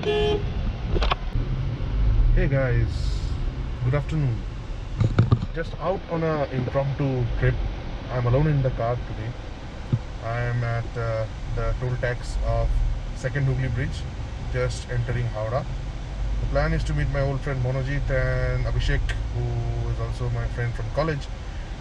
Hey guys, good afternoon. Just out on an impromptu trip. I'm alone in the car today. I'm at the toll tax of second Hooghly Bridge, just entering Howrah. The plan is to meet my old friend Monojit and Abhishek, who is also my friend from college,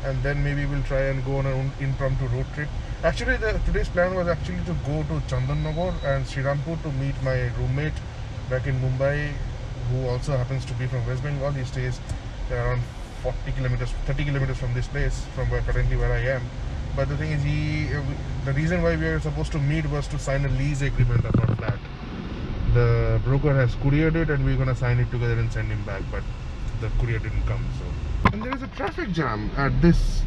and then maybe we'll try and go on an impromptu road trip. Actually, today's plan was actually to go to Chandannagar and Srirampur to meet my roommate back in Mumbai, who also happens to be from West Bengal. He stays around 30 kilometers from this place, from currently where I am. But the thing is, the reason why we were supposed to meet was to sign a lease agreement of our flat. The broker has couriered it, and we're gonna sign it together and send him back. But the courier didn't come. So, and there is a traffic jam at this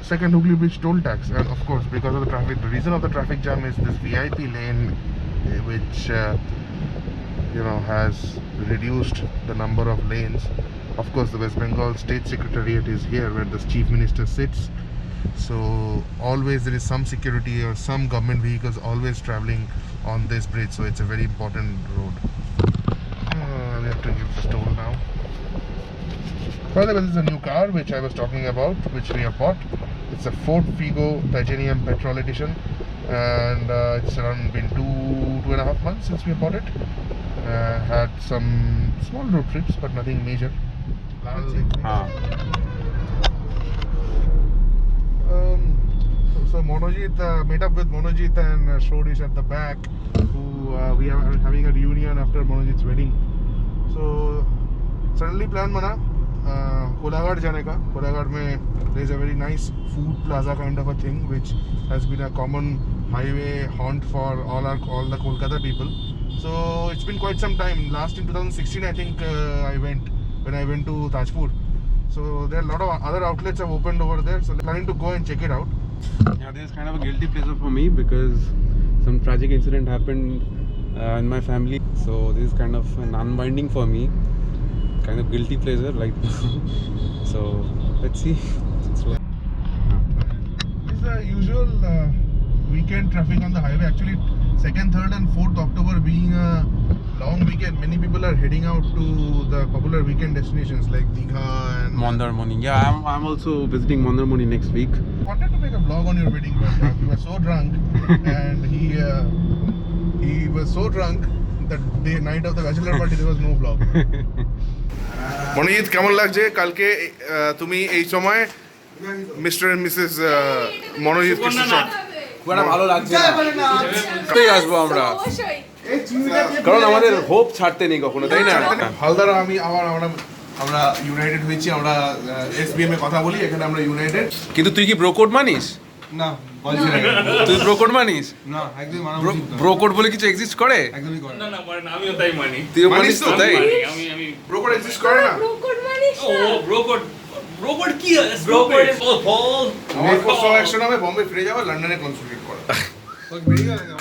second Hooghly Bridge toll tax, and of course, because of the traffic, the reason of the traffic jam is this VIP lane, which has reduced the number of lanes. Of course, the West Bengal State Secretariat is here where the Chief Minister sits. So always there is some security or some government vehicles always traveling on this bridge. So it's a very important road. We have to give the toll now. By the way, this is a new car which I was talking about, which we have bought. It's a Ford Figo Titanium Petrol Edition, and it's around been two and a half months since we bought it. Had some small road trips, but nothing major. So Monojit met up with Monojit and Shodish at the back, who we are having a reunion after Monojit's wedding. So suddenly plan bana Kolaghat jane ka. Kolaghat mein there is a very nice food plaza kind of a thing, which has been a common highway haunt for all the Kolkata people. So it's been quite some time. Last in 2016, I think when I went to Tajpur. So there are a lot of other outlets have opened over there. So I'm planning to go and check it out. Yeah, this is kind of a guilty pleasure for me because some tragic incident happened in my family. So this is kind of an unwinding for me. Kind of guilty pleasure, like so. Let's see. This is the usual weekend traffic on the highway. Actually, 2nd, 3rd and 4th October being a long weekend, many people are heading out to the popular weekend destinations like Digha and Mandarmani. Yeah, I'm also visiting Mandarmani next week. I wanted to make a vlog on your wedding, but you were so drunk, and he was so drunk that the night of the bachelor party there was no vlog. Manojit কেমন লাগছে কালকে তুমি এই সময় mister and Mrs Manojit খুব একটা ভালো লাগছে না আসবো আমরা কারণ আমাদের হোপ ছাড়তে নেই কখনো, তাই না? হালদার আমি আমরা ইউনাইটেড হয়েছি, আমরা এসবিএম এ কথা বলি, এখানে আমরা ইউনাইটেড। কিন্তু তুই কি ব্রোকোড মানিস? না, বলছি না। তুই ব্রোকোড মানিস? না, একদমই মানা উচিত না। ব্রোকোড বলে কিছু এক্সিস্ট করে? একদমই করে না। মানে আমিও তাই মানি। তুইও মানিস তো তাই? আমি ব্রোকোড এক্সিস্ট করে না। ব্রোকোড মানিস না? ও ব্রোকোড কি? ব্রোকোড ইজ ফল। আমার কোর্স অফ অ্যাকশন হবে বম্বে ফিরে যাওয়া, লন্ডনে কনসুলেট করা। ওকে, বেরিয়ে গেল।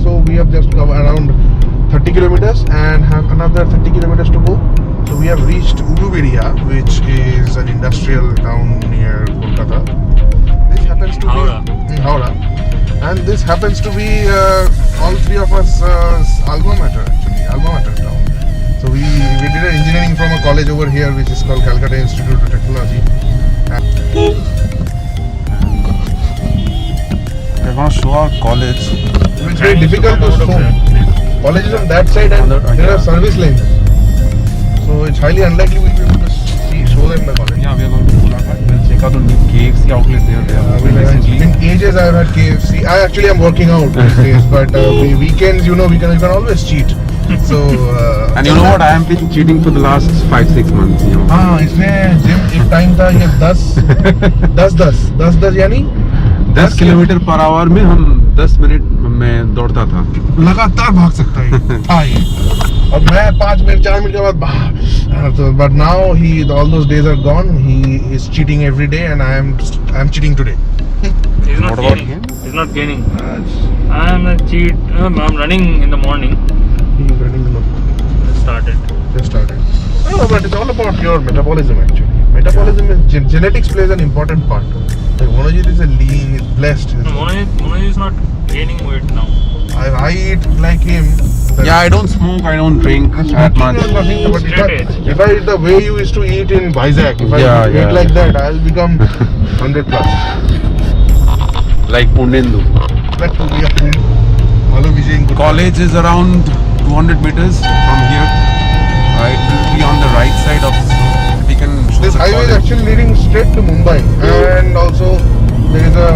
So we have just covered around 30 kilometers and have another 30 kilometers to go. So we have reached Uluberia, which is an industrial town near Kolkata. This happens to be Howrah, and this happens to be all three of us alma mater town. So we did an engineering from a college over here, which is called Kolkata Institute of Technology. They're gonna show our college. It's very difficult to show. College is on that side, and there are service lanes. So it's highly unlikely we'll be able to show them the college. Yeah, we are going to Kolaghat. We'll check out the new KFC outlet there. In ages I've had KFC. I actually am working out these days, but weekends, you can always cheat. So And you know what? I have been cheating for the last 5-6 months. You know. हाँ इसमें gym एक time था ये 10 यानी 10 kilometre per hour में हम 10 minute में दौड़ता था. लगातार भाग सकता है हाँ ये और मैं 5 मिनट 4 मिनट के बाद भाग तो but now he all those days are gone. He is cheating every day and I am cheating today. He's not What about gaining. him? He's not gaining. I am a cheat. I'm running in the morning. He is running in the morning. Just started. No, but it's all about your metabolism actually. Metabolism is genetics plays an important part. Like Monojit is a lean, is blessed. No, Monoj is not gaining weight now. I eat like him. Yeah, I don't smoke. I don't drink that much. Nothing, but if I eat the way you used to eat in Vizag, if I eat like that, I'll become 100 plus. Like Pundendu. Like Hello, Vijay. College is around 200 meters from here. It will be on the right side of. We can. This highway is actually leading straight to Mumbai, and also there is a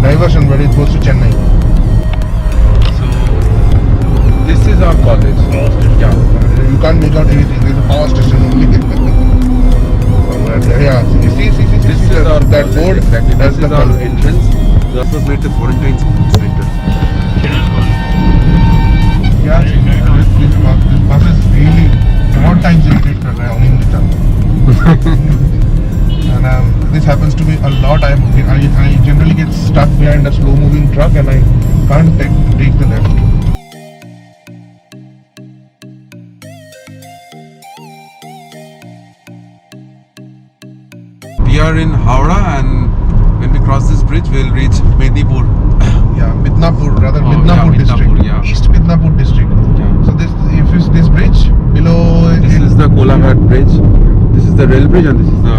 diversion where it goes to Chennai. So this is our college. Yeah. You can't make out anything. There's a power station only. Yeah, see. This is our that college, board. Exactly. That's This is the our college. entrance. We also made the quarantine center. Yeah, this bus is really odd times irritate कर रहा है on the time. And this happens to me a lot. I generally get stuck behind a slow moving truck and I can't take the left. We are in Howrah, and when we cross this bridge, we'll reach Medipur. Yeah, Midnapur, rather Oh, Midnapur yeah, district. Midnapur, yeah. East Midnapur district. Yeah. So this bridge below. This is the Kolaghat bridge. This is the rail bridge, and this is the.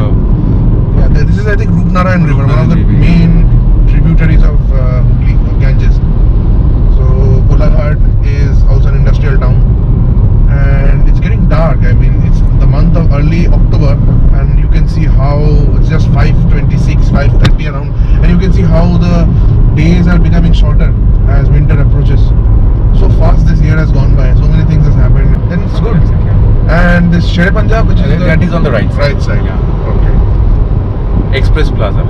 Yeah, this is I think Rupnarayan river, one of the Rupnarayan river. main tributaries of Hooghly, of Ganges. So Kolaghat is also an industrial town, and it's getting dark. I mean, it's the month of early October, and you can see how it's just 5:26, 5:30 around, and you can see how the days are becoming shorter as winter approaches. So fast this year has gone by. So many things has happened. Then it's good. And this Shere Punjab, which is That is on the right side. Right side. Yeah. Okay. Express Plaza.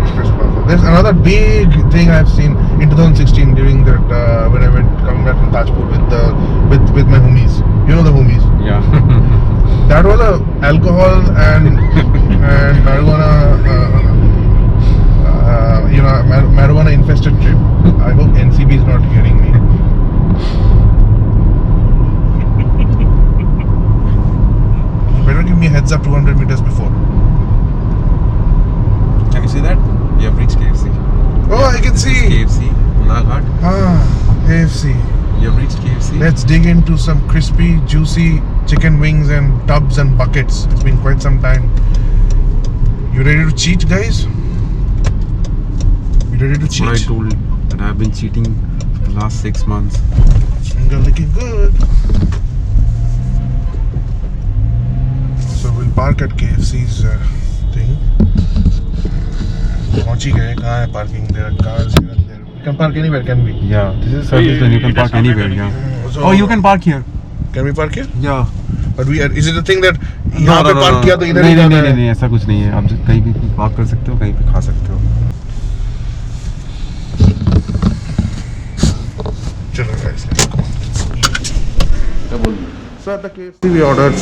Express Plaza. There's another big thing I've seen in 2016 during that when I went coming back from Tajpur with my homies. You know the homies. Yeah. That was a alcohol and marijuana marijuana infested trip. I hope NCB is not hearing me. You better give me a heads up 200 meters before. Can you see that? We have reached KFC. Oh, I can see. KFC, Kolaghat. AFC. You have reached KFC. Let's dig into some crispy, juicy chicken wings and tubs and buckets. It's been quite some time. You ready to cheat, guys? You ready to cheat? What I told that I have been cheating for the last 6 months. You're looking good. So we'll park at KFC's thing. पहुंच ही गए कहाँ है parking? There are cars here and there. We can park anywhere, can we? Yeah, this is service and you can park anywhere. Yeah. So, Oh, you can park here. Can we park here? Yeah. But we are. Is it the thing that No, यहाँ no, पे no, park no. किया तो इधर ही नहीं जाना नहीं है? नहीं नहीं ऐसा कुछ नहीं है. आप कहीं भी पार्क कर सकते हो, कहीं पे खा सकते हो. Chalo guys, let's go. So at the KFC we ordered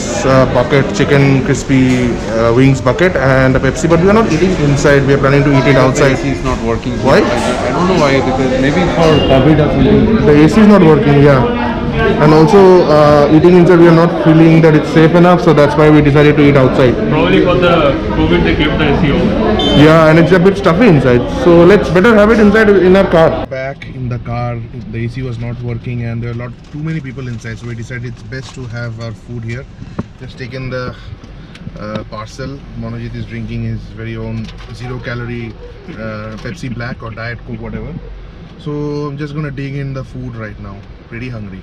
bucket chicken crispy wings bucket and a Pepsi, but we are not eating inside. We are planning to eat it outside. The AC is not working. Why? I don't know why, because maybe for COVID or something. The AC is not working, yeah. And also eating inside we are not feeling that it's safe enough, so that's why we decided to eat outside. Probably for the COVID they kept the AC on. Yeah, and it's a bit stuffy inside, so let's better have it inside in our car. Back in the car, the AC was not working and there are too many people inside, so we decided it's best to have our food here. Just taken the parcel. Monojit is drinking his very own 0-calorie Pepsi Black or Diet Coke, whatever. So I'm just gonna dig in the food right now. Pretty hungry.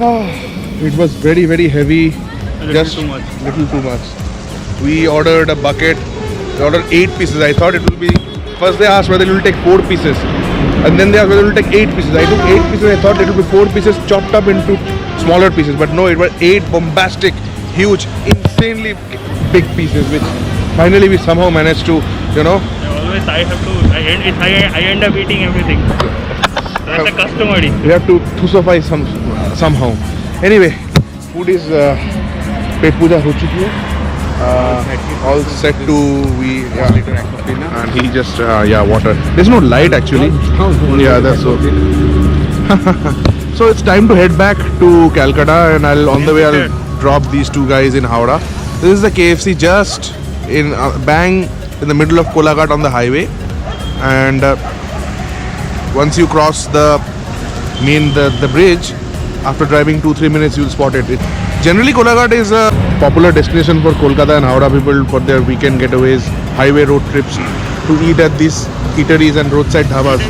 It was very, very heavy. Just too much. little too much. We ordered a bucket. We ordered 8 pieces. I thought it will be. First they asked whether it will take 4 pieces, and then they asked whether it will take 8 pieces. I took 8 pieces. I thought it will be 4 pieces chopped up into smaller pieces, but no, it was 8 bombastic, huge, insanely big pieces, which finally we somehow managed to, Always I have to. I end up eating everything. That's a customer. We have to thusify somehow. Anyway, food is pet puja ho chuki hai. All set to and he just water. There's no light actually. Yeah, that's so. So it's time to head back to Calcutta, and on the way I'll drop these 2 guys in Howrah. This is the KFC just in bang in the middle of Kolaghat on the highway, and once you cross the bridge, after driving 2-3 minutes you'll spot it. Generally Kolaghat is a popular destination for Kolkata and Howrah people for their weekend getaways, highway road trips, to eat at these eateries and roadside dhabas.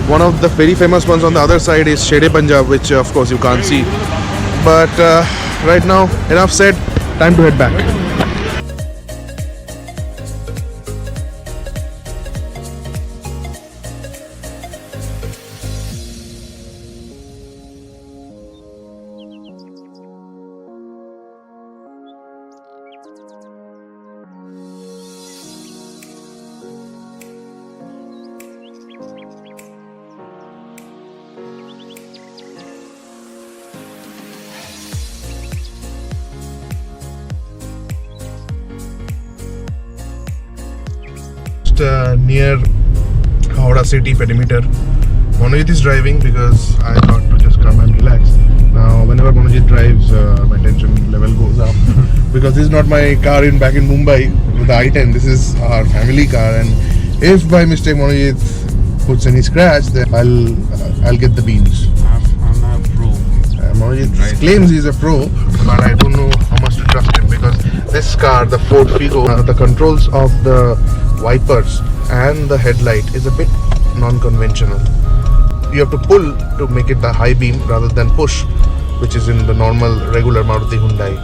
One of the very famous ones on the other side is Shere Punjab, which of course you can't see. But right now, enough said, time to head back. Near Howrah city perimeter. Manojit is driving because I thought to just come and relax. Now whenever Manojit drives, my tension level goes up because this is not my car back in Mumbai with the i10. This is our family car, and if by mistake Manojit puts any scratch, then I'll get the beans. I'm a pro. Manojit claims he's a pro, but I don't know how much to trust him because this car, the Ford Figo, the controls of the wipers and the headlight is a bit non-conventional. You have to pull to make it the high beam rather than push, which is in the normal regular Maruti Hyundai.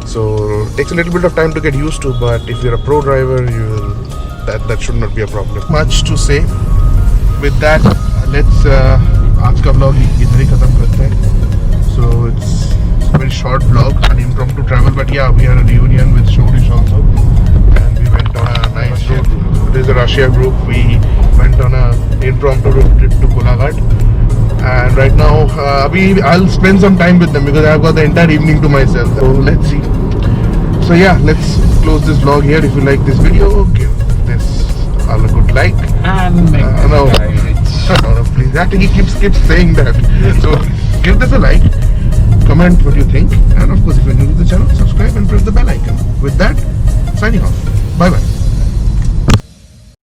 So it takes a little bit of time to get used to, but if you're a pro driver, that should not be a problem. Much to say. With that, let's आज का vlog इधर ही खत्म करते हैं. So it's a very short vlog, an impromptu travel, but yeah, we had a reunion with Shodish also, and we went on a nice road. There's a Russia group. We went on a impromptu road trip to Kolaghat, and right now I'll spend some time with them because I've got the entire evening to myself. So let's see. So yeah, let's close this vlog here. If you like this video, give this all a good like. No, please. That he keeps saying that. So give this a like, comment what you think, and of course if you're new to the channel, subscribe and press the bell icon. With that, signing off. Bye bye.